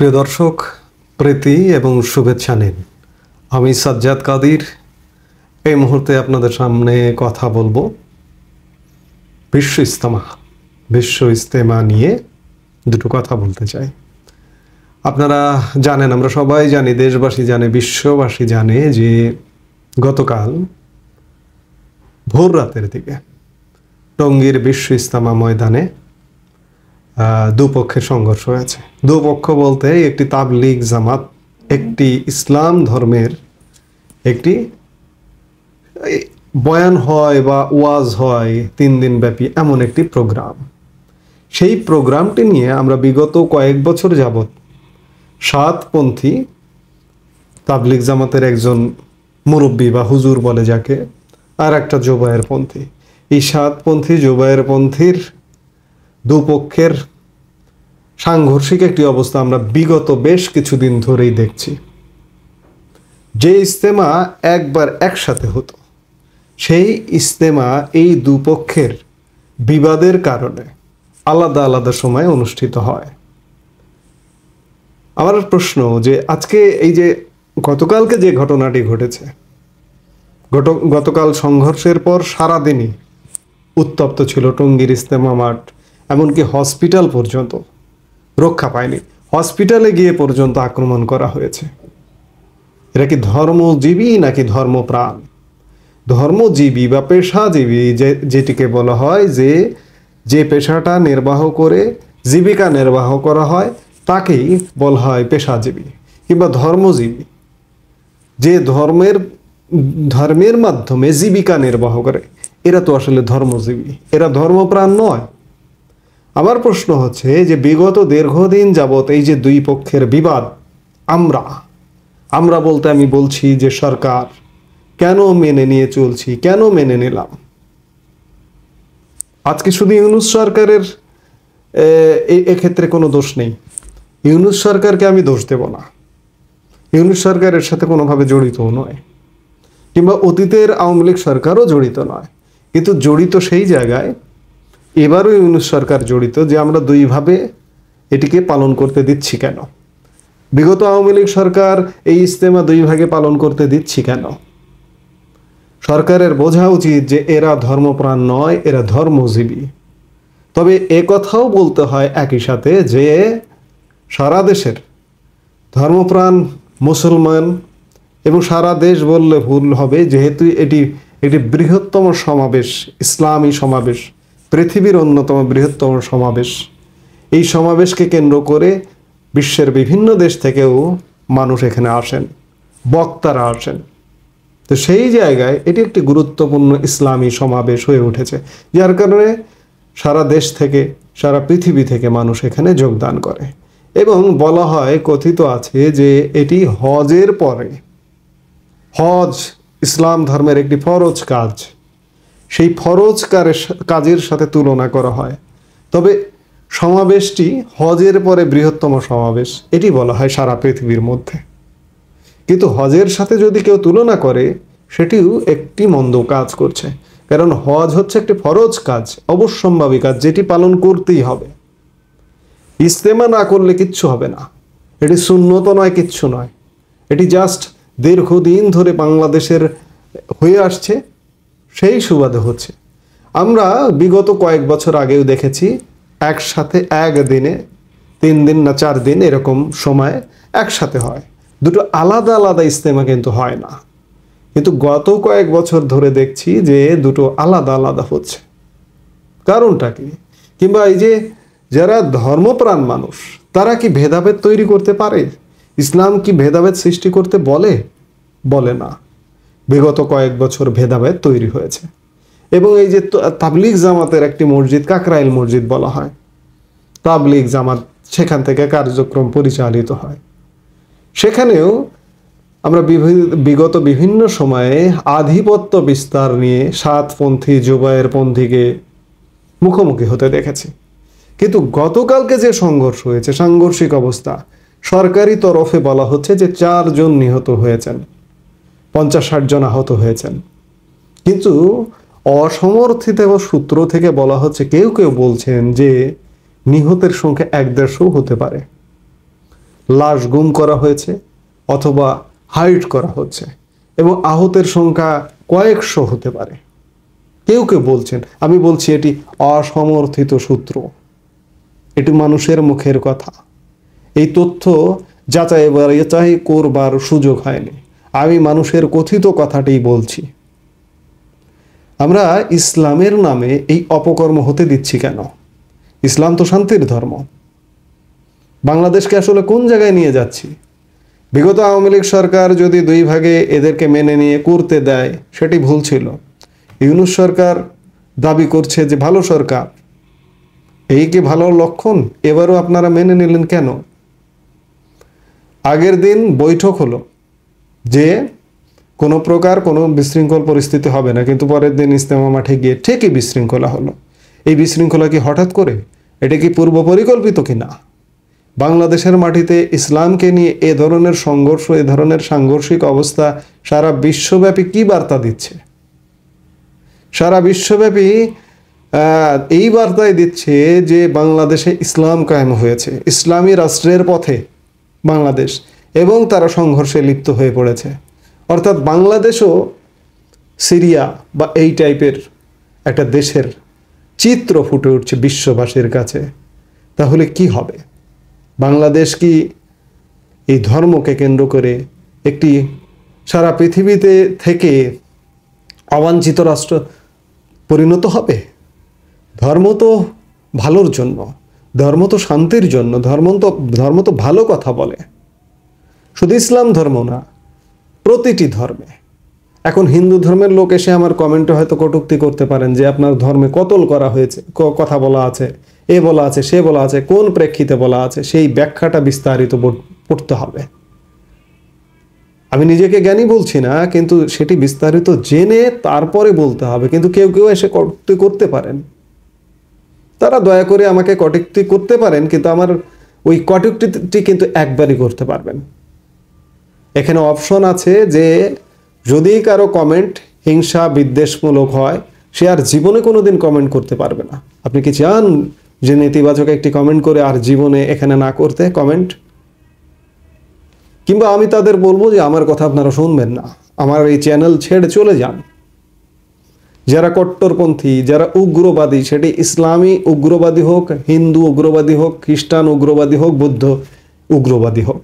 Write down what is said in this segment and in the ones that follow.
প্রিয় দর্শক, প্রীতি এবং শুভেচ্ছা নিন। আমি সাজ্জাদ কাদির এই মুহূর্তে আপনাদের সামনে কথা বলবো বিশ্ব ইজতেমা নিয়ে দুটো কথা বলতে চাই। আপনারা জানেন, আমরা সবাই জানি, দেশবাসী জানে, বিশ্ববাসী জানে যে গতকাল ভোর রাতের দিকে টঙ্গীর বিশ্ব ইজতেমা ময়দানে দুপক্ষের সংঘর্ষ হয়েছে। দুপক্ষ বলতে একটি তাবলিগ জামাত, একটি ইসলাম ধর্মের একটি বয়ান হয় বা ওয়াজ হয় 3 দিন ব্যাপী, এমন একটি প্রোগ্রাম। সেই প্রোগ্রামটি নিয়ে আমরা বিগত কয়েক বছর যাবৎ সাতপন্থী তাবলিগ জামাতের একজন মুরব্বী বা হুজুর বলে যাকে, আর একটা জোবায়ের পন্থী, এই সাতপন্থী জোবায়ের পন্থীর দুপক্ষের সাংঘর্ষিক একটি অবস্থা আমরা বিগত বেশ কিছুদিন ধরেই দেখছি। যে ইজতেমা একবার একসাথে হতো, সেই ইজতেমা এই দুপক্ষের বিবাদের কারণে আলাদা আলাদা সময়ে অনুষ্ঠিত হয়। আমার প্রশ্ন যে আজকে এই যে গতকালকে যে ঘটনাটি ঘটেছে, গতকাল সংঘর্ষের পর সারাদিনই উত্তপ্ত ছিল টঙ্গীর ইজতেমা মাঠ, এমনকি হসপিটাল পর্যন্ত রক্ষা পায়নি। হসপিটালে গিয়ে পর্যন্ত আক্রমণ করা হয়েছে। এরা কি ধর্মজীবী নাকি ধর্মপ্রাণ? ধর্মজীবী বা পেশাজীবী যেটিকে বলা হয়, যে পেশাটা নির্বাহ করে জীবিকা নির্বাহ করা হয় তাকেই বলা হয় পেশাজীবী কিংবা ধর্মজীবী। যে ধর্মের মাধ্যমে জীবিকা নির্বাহ করে, এরা তো আসলে ধর্মজীবী, এরা ধর্মপ্রাণ নয়। আমার প্রশ্ন হচ্ছে যে বিগত দীর্ঘদিন যাবত এই যে দুই পক্ষের বিবাদ, আমরা বলতে আমি বলছি যে সরকার কেন মেনে নিয়ে চলছি, কেন মেনে নিলাম। আজকে শুধু ইউনূস সরকারের এক্ষেত্রে কোনো দোষ নেই। ইউনূস সরকারকে আমি দোষ দেব না, ইউনূস সরকারের সাথে কোনোভাবে জড়িতও নয়, কিংবা অতীতের আওয়ামী লীগ সরকারও জড়িত নয়। কিন্তু জড়িত সেই জায়গায় এবারও ইউনূস সরকার জড়িত যে আমরা দুইভাবে এটিকে পালন করতে দিচ্ছি কেন। বিগত আওয়ামী লীগ সরকার এই ইজতেমা দুই ভাগে পালন করতে দিচ্ছি কেন। সরকারের বোঝা উচিত যে এরা ধর্মপ্রাণ নয়, এরা ধর্মজীবী। তবে কথাও বলতে হয় একই সাথে যে সারা দেশের ধর্মপ্রাণ মুসলমান, এবং সারা দেশ বললে ভুল হবে যেহেতু এটি একটি বৃহত্তম সমাবেশ, ইসলামী সমাবেশ, পৃথিবীর অন্যতম বৃহত্তম সমাবেশ। এই সমাবেশকে কেন্দ্র করে বিশ্বের বিভিন্ন দেশ থেকেও মানুষ এখানে আসেন, বক্তারা আসেন। তো সেই জায়গায় এটি একটি গুরুত্বপূর্ণ ইসলামী সমাবেশ হয়ে উঠেছে, যার কারণে সারা দেশ থেকে, সারা পৃথিবী থেকে মানুষ এখানে যোগদান করে। এবং বলা হয়, কথিত আছে যে এটি হজের পরে, হজ ইসলাম ধর্মের একটি ফরজ কাজ, সেই ফরজ কাজের সাথে তুলনা করা হয়। তবে সমাবেশটি হজের পরে বৃহত্তম সমাবেশ, এটি বলা হয় সারা পৃথিবীর মধ্যে। কিন্তু হজের সাথে যদি কেউ তুলনা করে, সেটিও একটি মন্দ কাজ করছে। কারণ হজ হচ্ছে একটি ফরজ কাজ, অবশ্যম্ভাবী কাজ, যেটি পালন করতেই হবে। ইজতেমা না করলে কিচ্ছু হবে না। এটি সুন্নত নয়, কিচ্ছু নয়। এটি জাস্ট দীর্ঘদিন ধরে বাংলাদেশের হয়ে আসছে, সেই সুবাদে হচ্ছে। আমরা বিগত কয়েক বছর আগেও দেখেছি একসাথে একদিনে 3 দিন না 4 দিন এরকম সময় একসাথে হয়। দুটো আলাদা আলাদা ইজতেমা কিন্তু হয় না। কিন্তু গত কয়েক বছর ধরে দেখছি যে দুটো আলাদা আলাদা হচ্ছে। কারণটা কি? কিংবা এই যে যারা ধর্মপ্রাণ মানুষ, তারা কি ভেদাভেদ তৈরি করতে পারে? ইসলাম কি ভেদাভেদ সৃষ্টি করতে বলে না। বিগত কয়েক বছর ভেদাভেদ তৈরি হয়েছে। এবং এই যে তাবলিগ জামাতের একটি মসজিদ, কাকরাইল মসজিদ বলা হয়, তাবলিগ জামাত সেখান থেকে কার্যক্রম পরিচালিত হয়। সেখানেও আমরা বিগত বিভিন্ন সময়ে আধিপত্য বিস্তার নিয়ে সাতপন্থী জোবায়ের পন্থীকে মুখোমুখি হতে দেখেছি। কিন্তু গতকালকে যে সংঘর্ষ হয়েছে, সাংঘর্ষিক অবস্থা, সরকারি তরফে বলা হচ্ছে যে 4 জন নিহত হয়েছেন, 50-60 জন আহত হয়েছেন। কিন্তু অসমর্থিত সূত্র থেকে বলা হচ্ছে, কেউ কেউ বলছেন যে নিহতের সংখ্যা 1-150 হতে পারে। লাশ গুম করা হয়েছে অথবা হাইড করা হচ্ছে, এবং আহতের সংখ্যা কয়েকশো হতে পারে। কেউ কেউ বলছেন, আমি বলছি এটি অসমর্থিত সূত্র, এটি মানুষের মুখের কথা। এই তথ্য যাচাই করবার সুযোগ হয়নি, আমি মানুষের কথিত কথাটি বলছি। আমরা ইসলামের নামে এই অপকর্ম হতে দিচ্ছি কেন? ইসলাম তো শান্তির ধর্ম। বাংলাদেশকে আসলে কোন জায়গায় নিয়ে যাচ্ছি? বিগত আওয়ামী লীগ সরকার যদি দুই ভাগে এদেরকে মেনে নিয়ে করতে দেয়, সেটি ভুল ছিল। ইউনূস সরকার দাবি করছে যে ভালো সরকার, এই কি ভালো লক্ষণ? এবারও আপনারা মেনে নিলেন কেন? আগের দিন বৈঠক হলো যে কোনো প্রকার কোনো বিশৃঙ্খল পরিস্থিতি হবে না, কিন্তু পরের দিন ইজতেমা মাঠে গিয়ে ঠিকই বিশৃঙ্খলা হলো। এই বিশৃঙ্খলা কি হঠাৎ করে? এটা কি পূর্ব পরিকল্পিত কি না? বাংলাদেশের মাটিতে ইসলামকে নিয়ে এ ধরনের সংঘর্ষ, এ ধরনের সাংঘর্ষিক অবস্থা সারা বিশ্বব্যাপী কি বার্তা দিচ্ছে? সারা বিশ্বব্যাপী এই বার্তায় দিচ্ছে যে বাংলাদেশে ইসলাম কায়েম হয়েছে, ইসলামী রাষ্ট্রের পথে বাংলাদেশ, এবং তারা সংঘর্ষে লিপ্ত হয়ে পড়েছে। অর্থাৎ বাংলাদেশও সিরিয়া বা এই টাইপের একটা দেশের চিত্র ফুটে উঠছে বিশ্ববাসীর কাছে। তাহলে কি হবে? বাংলাদেশ কি এই ধর্মকে কেন্দ্র করে একটি সারা পৃথিবীতে থেকে অবাঞ্ছিত রাষ্ট্র পরিণত হবে? ধর্ম তো ভালোর জন্য, ধর্ম তো শান্তির জন্য, ধর্ম তো ভালো কথা বলে। শুধু ইসলাম ধর্ম না, প্রতিটি ধর্মে। এখন হিন্দু ধর্মের লোক এসে আমার কমেন্টে হয়তো কটূক্তি করতে পারেন যে আপনার ধর্মে কতল করা হয়েছে, কথা বলা আছে, এ বলা আছে, সে বলা আছে, কোন প্রেক্ষিতে বলা আছে, সেই ব্যাখ্যাটা বিস্তারিত পড়তে হবে। আমি নিজেকে জ্ঞানী বলছি না, কিন্তু সেটি বিস্তারিত জেনে তারপরে বলতে হবে। কিন্তু কেউ কেউ এসে কটূক্তি করতে পারেন, তারা দয়া করে আমাকে কটূক্তি করতে পারেন, কিন্তু আমার ওই কটূক্তিটি কিন্তু একবারই করতে পারবেন। এখানে অপশন আছে যে যদি কারো কমেন্ট হিংসা বিদ্বেষমূলক হয়, সে আর জীবনে কোনোদিন কমেন্ট করতে পারবে না। আপনি কি চান যে নেতিবাচক একটি কমেন্ট করে আর জীবনে এখানে না করতে কমেন্ট? কিংবা আমি তাদের বলবো যে আমার কথা আপনারা শুনবেন না, আমার এই চ্যানেল ছেড়ে চলে যান। যারা কট্টরপন্থী, যারা উগ্রবাদী, সেটি ইসলামী উগ্রবাদী হোক, হিন্দু উগ্রবাদী হোক, খ্রিস্টান উগ্রবাদী হোক, বৌদ্ধ উগ্রবাদী হোক,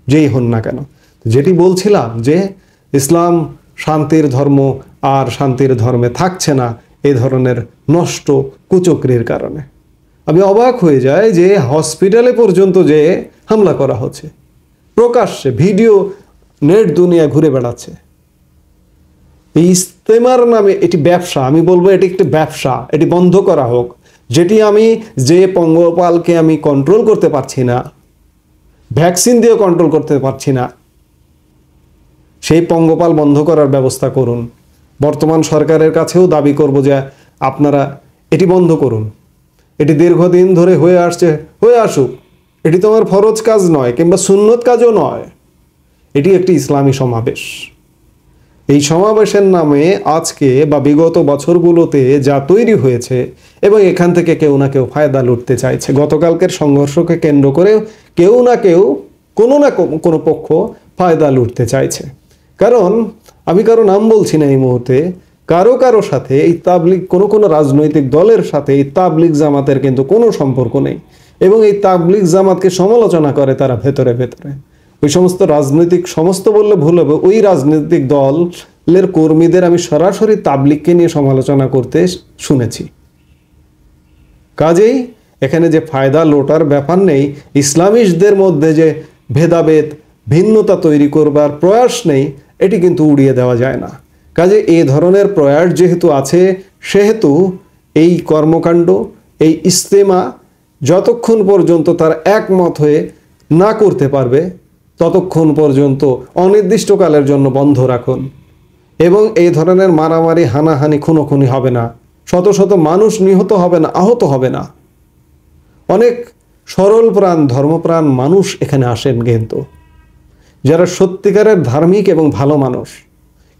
যেই হন না কেন, যেটি বলছিলাম যে ইসলাম শান্তির ধর্ম, আর শান্তির ধর্মে থাকছে না এই ধরনের নষ্ট কুচক্রির কারণে। আমি অবাক হয়ে যাই যে হসপিটালে পর্যন্ত যে হামলা করা হচ্ছে, প্রকাশ্যে ভিডিও নেট দুনিয়া ঘুরে বেড়াচ্ছে। এই ইজতেমার নামে এটি ব্যবসা, আমি বলবো এটি একটি ব্যবসা, এটি বন্ধ করা হোক। যেটি আমি যে পঙ্গপালকে আমি কন্ট্রোল করতে পারছি না, ভ্যাকসিন দিয়ে কন্ট্রোল করতে পারছি না, সেই পঙ্গপাল বন্ধ করার ব্যবস্থা করুন। বর্তমান সরকারের কাছেও দাবি করব যে আপনারা এটি বন্ধ করুন। এটি দীর্ঘদিন ধরে হয়ে আসুক। এটি তো আমার ফরজ কাজ নয়, কিংবা সুন্নত কাজও নয়, এটি একটি ইসলামী সমাবেশ। এই সমাবেশের নামে আজকে বা বিগত বছরগুলোতে যা তৈরি হয়েছে, এবং এখান থেকে কেউ না কেউ ফায়দা লুটতে চাইছে। গতকালকের সংঘর্ষকে কেন্দ্র করে কেউ না কেউ, কোনো না কোনো পক্ষ ফায়দা লুটতে চাইছে। কারণ আমি কারো নাম বলছি না এই মুহূর্তে, কারো সাথে এই তাবলিগ, কোনো রাজনৈতিক দলের সাথে এই তাবলিগ জামাতের কিন্তু কোনো সম্পর্ক নেই। এবং এই তাবলিগ জামাতকে সমালোচনা করে তারা ভেতরে ভেতরে। ওই সমস্ত রাজনৈতিক, সমস্ত বললে ভুল হবে, ওই রাজনৈতিক দলের কর্মীদের আমি সরাসরি তাবলিগকে নিয়ে সমালোচনা করতে শুনেছি। কাজেই এখানে যে ফায়দা লোটার ব্যাপার নেই, ইসলামিস্টদের মধ্যে যে ভেদাভেদ, ভিন্নতা তৈরি করবার প্রয়াস নেই, এটি কিন্তু উড়িয়ে দেওয়া যায় না। কাজে এই ধরনের প্রয়াস যেহেতু আছে, সেহেতু এই কর্মকাণ্ড, এই ইজতেমা যতক্ষণ পর্যন্ত তার একমত হয়ে না করতে পারবে, ততক্ষণ পর্যন্ত অনির্দিষ্টকালের জন্য বন্ধ রাখুন। এবং এই ধরনের মারামারি, হানাহানি, খুনোখুনি হবে না, শত শত মানুষ নিহত হবে না, আহত হবে না। অনেক সরল প্রাণ, ধর্মপ্রাণ মানুষ এখানে আসেন, কিন্তু যারা সত্যিকারের ধার্মিক এবং ভালো মানুষ,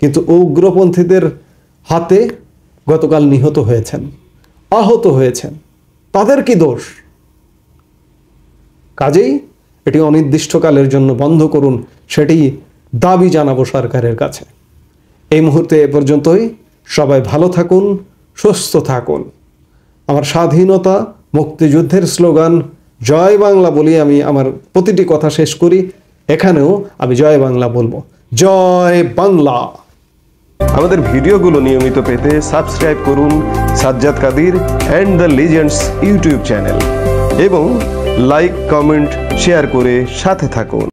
কিন্তু উগ্রপন্থীদের হাতে গতকাল নিহত হয়েছেন, আহত হয়েছেন। তাদের কি দোষ? কাজেই এটি অনির্দিষ্টকালের জন্য বন্ধ করুন, সেটি দাবি জানাবো সরকারের কাছে। এই মুহূর্তে এ পর্যন্তই। সবাই ভালো থাকুন, সুস্থ থাকুন। আমার স্বাধীনতা মুক্তিযুদ্ধের স্লোগান জয় বাংলা বলি আমি আমার প্রতিটি কথা শেষ করি। এখানেও আমি জয় বাংলা বলবো, জয় বাংলা। আমাদের ভিডিওগুলো নিয়মিত পেতে সাবস্ক্রাইব করুন Sajjad Kadir and the legends YouTube channel এবং লাইক, কমেন্ট, শেয়ার করে সাথে থাকুন।